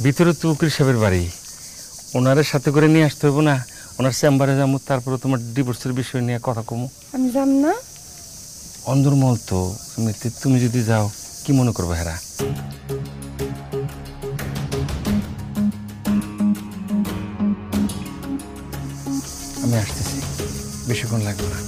ভিতরে তো উকিল সাহেবের বাড়ি, ওনারের সাথে করে নিয়ে আসতে হবে না? ওনার চেম্বারে যাবো, তারপরে তোমার ডিভোর্সের বিষয় নিয়ে কথা কমো। আমি যাব না। অন্দরমহল তো, তুমি যদি যাও কি মনে করবো হেরা? আমি আসতেছি, বেশিক্ষণ লাগবে না।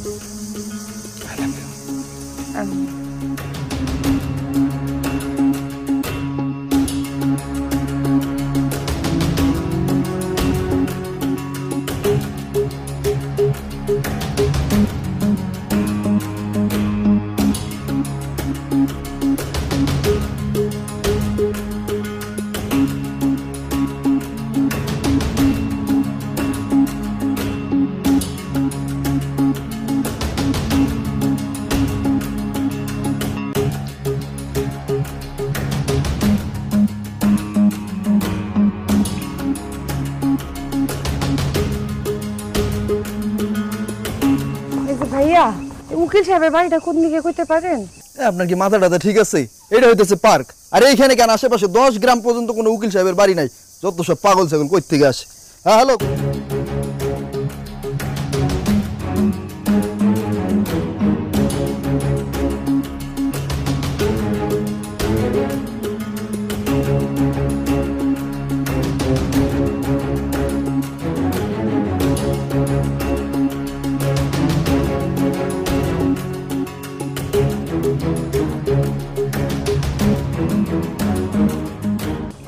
ভাইয়া, উকিল সাহেবের বাড়িটা কোন দিকে কইতে পারেন? আপনার কি মাথাটা ঠিক আছে? এটা হইতেছে পার্ক, আর এইখানে কেন আশেপাশে 10 গ্রাম পর্যন্ত কোনো উকিল সাহেবের বাড়ি নাই। যত সব পাগল ছাগল কই থেকে আসে। হ্যাঁ হ্যালো,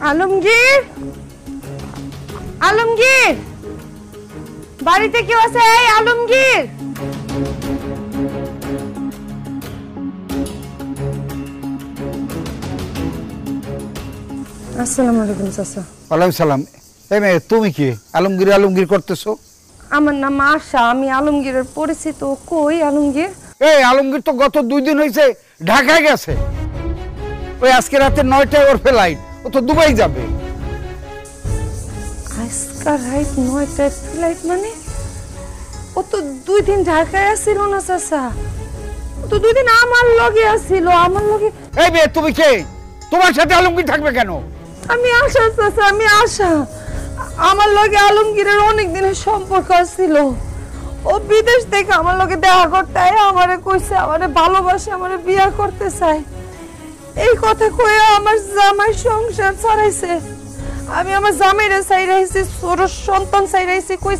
আলমগীর, আলমগীর, বাড়িতে কেউ আছে? এই আলমগীর। আসসালামু আলাইকুম চাচা। ওয়ালাইকুম সালাম। এই মেয়ে, তুমি কি আলমগীর আলমগীর করতেছো? আমার নাম আশা, আমি আলমগীরের পরিচিত। কই আলমগীর? এই আলমগীর তো গত 2 দিন হয়েছে ঢাকায় গেছে। ওই আজকে রাতে 9টায় ওর ফ্লাইট, ও তো দুবাই যাবে। আজকে রাত 9টায় ফ্লাইট? মানে ও তো 2 দিন ঢাকায় আসছিল না চাচা, ও তো 2 দিন আমার লগে আসছিল, আমার লগে। এই মেয়ে, তুমি কে? তোমার সাথে আলমগীর থাকবে কেন? আমি আশা চাচা, আমি আশা। আমার লগে আলমগীরের অনেক দিনের সম্পর্ক ছিল। ও বিদেশ থেকে আমার লগে দেখা করতে আয়, আমারে কইছে আমারে ভালোবাসে, আমারে বিয়া করতে চায়। এই কথা কয়ে আমার জামাই সংসার ছাড়াইছে। আমি আমার জামাইরে চাইরাইছি, ছোট সন্তান চাইরাইছি। কই